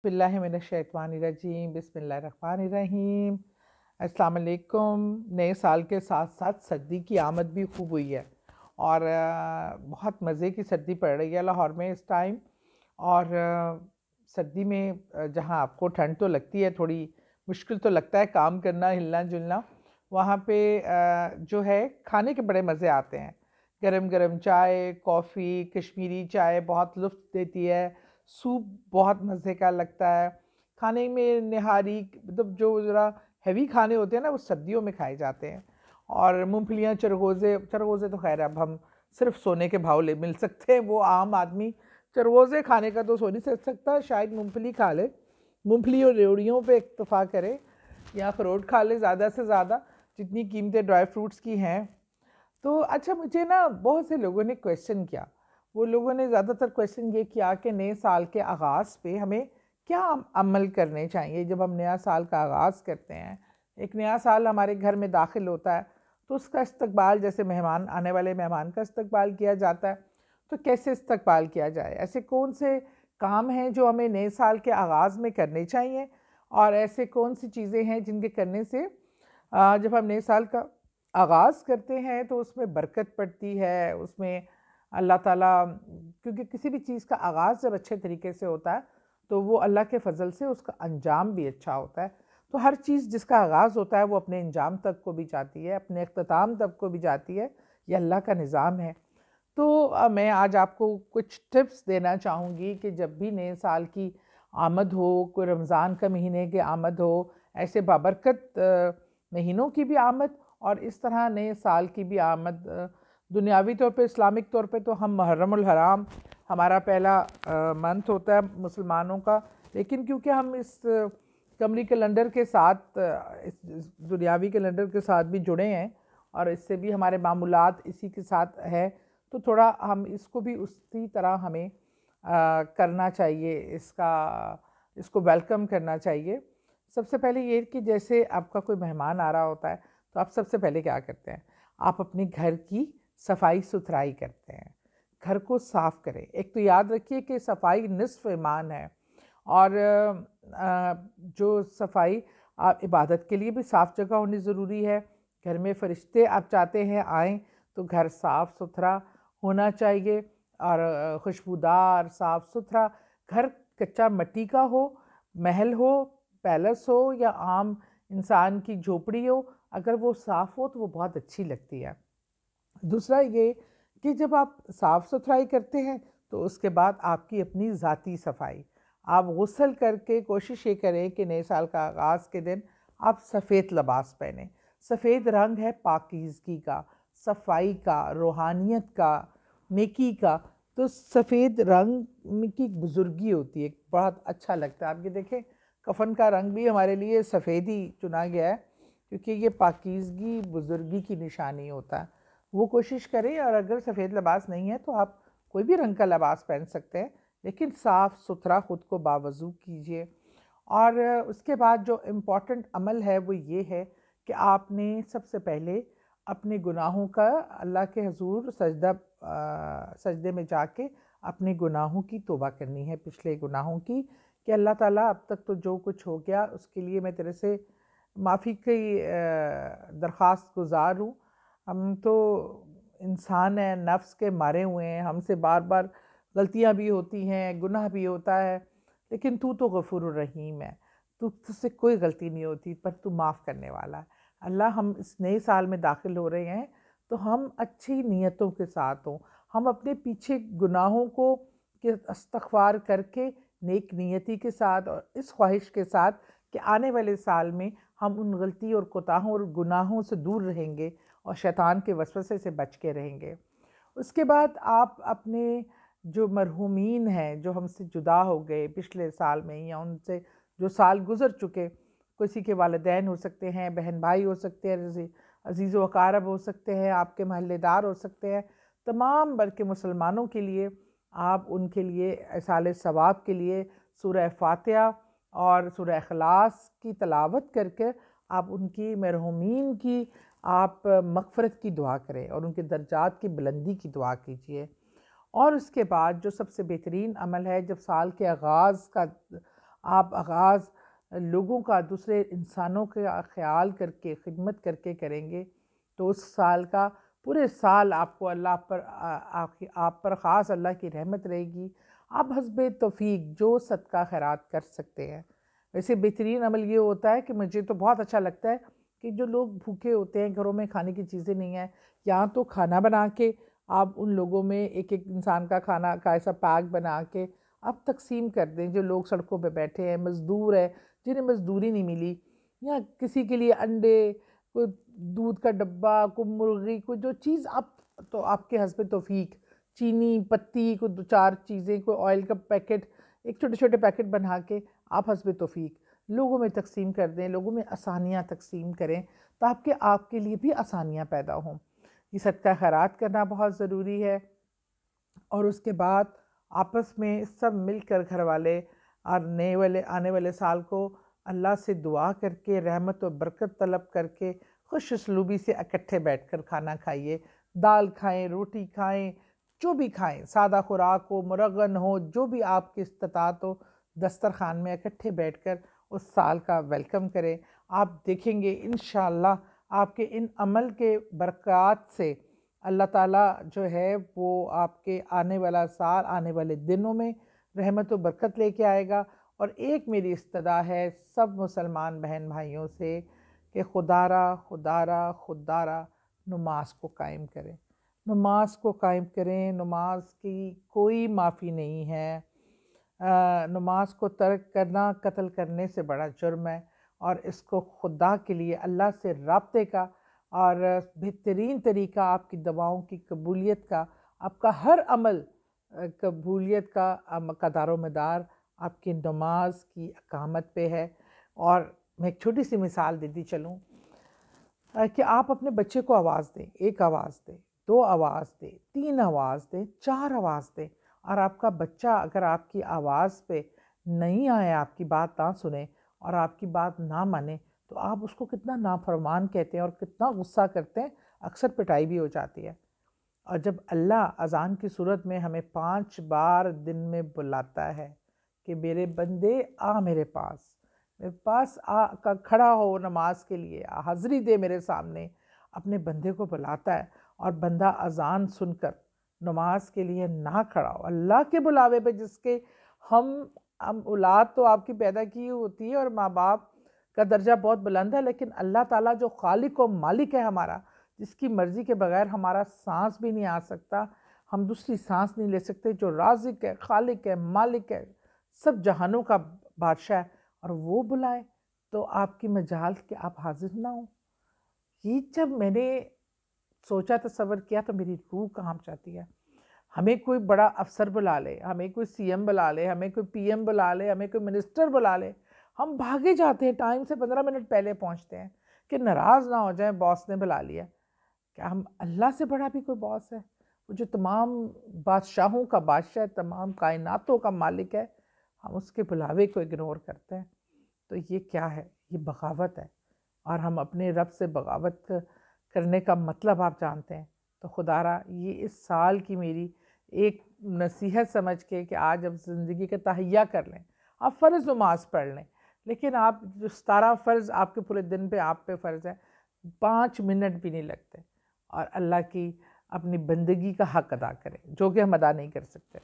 बिस्मिल्लाहिमिनश्शैतानिर्रजीम बिस्मिल्लाहिर्रहमानिर्रहीम। अस्सलाम वालेकुम। नए साल के साथ साथ सर्दी की आमद भी खूब हुई है और बहुत मज़े की सर्दी पड़ रही है लाहौर में इस टाइम। और सर्दी में जहाँ आपको ठंड तो लगती है, थोड़ी मुश्किल तो लगता है काम करना, हिलना जुलना, वहाँ पे जो है खाने के बड़े मज़े आते हैं। गरम गरम चाय, कॉफ़ी, कश्मीरी चाय बहुत लुत्फ़ देती है। सूप बहुत मज़े का लगता है खाने में। निहारी मतलब जो ज़रा हैवी खाने होते हैं ना, वो सर्दियों में खाए जाते हैं। और मूंगफलियाँ, चरगोज़े, चरगोज़े तो खैर अब हम सिर्फ सोने के भाव ले मिल सकते हैं। वो आम आदमी चरगोज़े खाने का तो सो नहीं सकता, शायद मूंगफली खा ले, मूंगफली और रेवड़ियों पे इक्तफ़ा करे, या अखरोट खा ले ज़्यादा से ज़्यादा, जितनी कीमतें ड्राई फ्रूट्स की हैं। तो अच्छा, मुझे ना बहुत से लोगों ने क्वेश्चन किया। वो लोगों ने ज़्यादातर क्वेश्चन ये किया कि नए साल के आगाज़ पे हमें क्या अमल करने चाहिए। जब हम नया साल का आगाज़ करते हैं, एक नया साल हमारे घर में दाखिल होता है, तो उसका इस्तकबाल, जैसे मेहमान, आने वाले मेहमान का इस्तकबाल किया जाता है, तो कैसे इस्तकबाल किया जाए, ऐसे कौन से काम हैं जो हमें नए साल के आगाज़ में करने चाहिए, और ऐसे कौन सी चीज़ें हैं जिनके करने से जब हम नए साल का आगाज़ करते हैं तो उसमें बरकत पड़ती है, उसमें अल्लाह ताला, क्योंकि किसी भी चीज़ का आगाज़ जब अच्छे तरीके से होता है तो वो अल्लाह के फ़ज़ल से उसका अंजाम भी अच्छा होता है। तो हर चीज़ जिसका आगाज़ होता है वो अपने अंजाम तक को भी जाती है, अपने अख्ताम तक को भी जाती है। ये अल्लाह का निज़ाम है। तो मैं आज आपको कुछ टिप्स देना चाहूँगी कि जब भी नए साल की आमद हो, कोई रमज़ान का महीने की आमद हो, ऐसे बाबरकत महीनों की भी आमद, और इस तरह नए साल की भी आमद। दुनियावी तौर पे, इस्लामिक तौर पे तो हम मुहर्रमुल हराम हमारा पहला मंथ होता है मुसलमानों का, लेकिन क्योंकि हम इस कमरी कैलेंडर के साथ, इस दुनियावी कैलेंडर के साथ भी जुड़े हैं और इससे भी हमारे मामूलात इसी के साथ है, तो थोड़ा हम इसको भी उसी तरह हमें करना चाहिए, इसको वेलकम करना चाहिए। सबसे पहले ये कि जैसे आपका कोई मेहमान आ रहा होता है, तो आप सबसे पहले क्या करते हैं, आप अपने घर की सफाई सुथराई करते हैं, घर को साफ करें। एक तो याद रखिए कि सफाई निस्फ ईमान है, और जो सफाई, आप इबादत के लिए भी साफ़ जगह होनी ज़रूरी है। घर में फ़रिश्ते आप चाहते हैं आएँ, तो घर साफ़ सुथरा होना चाहिए, और खुशबूदार साफ़ सुथरा घर, कच्चा मिट्टी का हो, महल हो, पैलेस हो, या आम इंसान की झोपड़ी हो, अगर वो साफ़ हो तो वो बहुत अच्छी लगती है। दूसरा ये कि जब आप साफ़ सुथराई करते हैं तो उसके बाद आपकी अपनी ज़ाती सफाई, आप गुस्ल करके कोशिश ये करें कि नए साल का आगाज़ के दिन आप सफ़ेद लिबास पहने। सफ़ेद रंग है पाकीज़गी का, सफाई का, रूहानियत का, नेकी का। तो सफ़ेद रंग की बुजुर्गी होती है, बहुत अच्छा लगता है। आप ये देखें, कफन का रंग भी हमारे लिए सफ़ेद ही चुना गया है, क्योंकि ये पाकीज़गी, बुजुर्गी की निशानी होता है। वो कोशिश करें, और अगर सफ़ेद लिबास नहीं है तो आप कोई भी रंग का लिबास पहन सकते हैं, लेकिन साफ़ सुथरा ख़ुद को बावज़ू कीजिए। और उसके बाद जो इम्पोर्टेंट अमल है वो ये है कि आपने सबसे पहले अपने गुनाहों का अल्लाह के हज़ूर सजदे में जाके अपने गुनाहों की तौबा करनी है, पिछले गुनाहों की, कि अल्लाह ताला अब तक तो जो कुछ हो गया उसके लिए मैं तेरे से माफ़ी की दरख्वास्त गुज़ार हूँ। हम तो इंसान हैं, नफ्स के मारे हुए हैं, हमसे बार बार गलतियाँ भी होती हैं, गुनाह भी होता है, लेकिन तू तो गफूरुर रहीम है, तुझसे कोई गलती नहीं होती, पर तू माफ़ करने वाला है। अल्लाह, हम इस नए साल में दाखिल हो रहे हैं तो हम अच्छी नीयतों के साथ हों, हम अपने पीछे गुनाहों को के इस्तग़फ़ार करके नेक नीयती के साथ और इस ख्वाहिश के साथ कि आने वाले साल में हम उन गलती और कोताहों और गुनाहों से दूर रहेंगे और शैतान के वसवसे से बच के रहेंगे। उसके बाद आप अपने जो मरहूमीन हैं, जो हमसे जुदा हो गए पिछले साल में, या उनसे जो साल गुज़र चुके, किसी के वालिदैन हो सकते हैं, बहन भाई हो सकते हैं, अज़ीज़ व अक़ारब हो सकते हैं, आपके महल्लेदार हो सकते हैं, तमाम बल्कि मुसलमानों के लिए आप उनके लिए इसाले सवाब के लिए सूरह फ़ातिहा और सूरह इख़लास की तिलावत करके आप उनकी मरहूमीन की आप मग़फ़िरत की दुआ करें और उनके दर्जात की बुलंदी की दुआ कीजिए। और उसके बाद जो सबसे बेहतरीन अमल है, जब साल के आगाज़ का आप आगाज़ लोगों का, दूसरे इंसानों का ख़्याल करके, ख़िदमत करके करेंगे तो उस साल का पूरे साल आपको अल्लाह पर आप पर ख़ास अल्लाह की रहमत रहेगी। आप हस्बे तौफ़ीक जो सदका खैरात कर सकते हैं। वैसे बेहतरीन अमल ये होता है कि मुझे तो बहुत अच्छा लगता है कि जो लोग भूखे होते हैं, घरों में खाने की चीज़ें नहीं हैं, या तो खाना बना के आप उन लोगों में एक-एक इंसान का खाना का ऐसा पैक बना के आप तक़सीम कर दें। जो लोग सड़कों पे बैठे हैं, मज़दूर हैं, जिन्हें मज़दूरी नहीं मिली, या किसी के लिए अंडे, कोई दूध का डब्बा, कोई मुर्गी, कोई जो चीज़ आप, तो आपके हस्बे तौफ़ीक चीनी पत्ती, कोई 2-4 चीज़ें, कोई ऑयल का पैकेट, एक छोटे-छोटे पैकेट बना के आप हस्बे तौफ़ीक लोगों में तक़सीम कर दें, लोगों में आसानियाँ तक़सीम करें ताकि आपके लिए भी आसानियाँ पैदा हों। ये सदका खैरात करना बहुत ज़रूरी है। और उसके बाद आपस में सब मिलकर घर वाले आने वाले साल को अल्लाह से दुआ करके, रहमत और बरकत तलब करके, खुश उसलूबी से इकट्ठे बैठकर खाना खाइए। दाल खाएँ, रोटी खाएँ, जो भी खाएँ, सादा खुराक हो, मुरगन हो, जो भी आपकी इस्तिताअत हो, दस्तरख़ान में इकट्ठे बैठकर उस साल का वेलकम करें। आप देखेंगे इंशाअल्लाह आपके इन अमल के बरक़ात से अल्लाह ताला जो है वो आपके आने वाला साल, आने वाले दिनों में रहमत व बरकत लेके आएगा। और एक मेरी इस्तदा है सब मुसलमान बहन भाइयों से कि खुदारा खुदारा खुदारा नमाज को कायम करें, नमाज को कायम करें। नमाज की कोई माफ़ी नहीं है। नमाज को तर्क करना कत्ल करने से बड़ा जुर्म है, और इसको खुदा के लिए अल्लाह से राब्ते का और बेहतरीन तरीका आपकी दवाओं की कबूलियत का, आपका हर अमल कबूलियत का दारोमदार आपकी नमाज की इकामत पे है। और मैं एक छोटी सी मिसाल देती चलूँ कि आप अपने बच्चे को आवाज़ दें, 1 आवाज़ दें, 2 आवाज़ दें, 3 आवाज़ दें, 4 आवाज़ दें, और आपका बच्चा अगर आपकी आवाज़ पे नहीं आए, आपकी बात ना सुने और आपकी बात ना माने, तो आप उसको कितना नाफरमान कहते हैं और कितना गुस्सा करते हैं, अक्सर पिटाई भी हो जाती है। और जब अल्लाह अज़ान की सूरत में हमें 5 बार दिन में बुलाता है कि मेरे बंदे आ मेरे पास आ खड़ा हो नमाज के लिए, हाज़िरी दे मेरे सामने, अपने बंदे को बुलाता है, और बंदा अज़ान सुनकर नमाज के लिए ना खड़ा हो, अल्लाह के बुलावे पे जिसके हम औलाद तो आपकी पैदा की होती है और माँ बाप का दर्जा बहुत बुलंद है, लेकिन अल्लाह ताला जो खालिक और मालिक है हमारा, जिसकी मर्ज़ी के बगैर हमारा सांस भी नहीं आ सकता, हम दूसरी सांस नहीं ले सकते, जो राज़िक है, खालिक है, मालिक है, सब जहानों का बादशाह है, और वो बुलाए तो आपकी मजाल कि आप हाजिर ना हो। ये जब मैंने सोचा, तसव्वुर किया, तो मेरी रूह कांप जाती है। हमें कोई बड़ा अफ़सर बुला ले, हमें कोई सीएम बुला ले, हमें कोई पीएम बुला ले, हमें कोई मिनिस्टर बुला ले, हम भागे जाते हैं, टाइम से 15 मिनट पहले पहुंचते हैं कि नाराज़ ना हो जाए, बॉस ने बुला लिया। क्या हम अल्लाह से बड़ा भी कोई बॉस है? वो जो तमाम बादशाहों का बादशाह है, तमाम कायनातों का मालिक है, हम उसके बुलावे को इग्नोर करते हैं। तो ये क्या है? ये बगावत है, और हम अपने रब से बगावत करने का मतलब आप जानते हैं। तो खुदारा ये इस साल की मेरी एक नसीहत समझ के कि आज अब ज़िंदगी का तहैया कर लें, आप फ़र्ज़ नमाज़ पढ़ लें, लेकिन आप जो 17 फ़र्ज़ आपके पूरे दिन पे आप पे फ़र्ज़ है, 5 मिनट भी नहीं लगते, और अल्लाह की अपनी बंदगी का हक़ अदा करें, जो कि हम अदा नहीं कर सकते।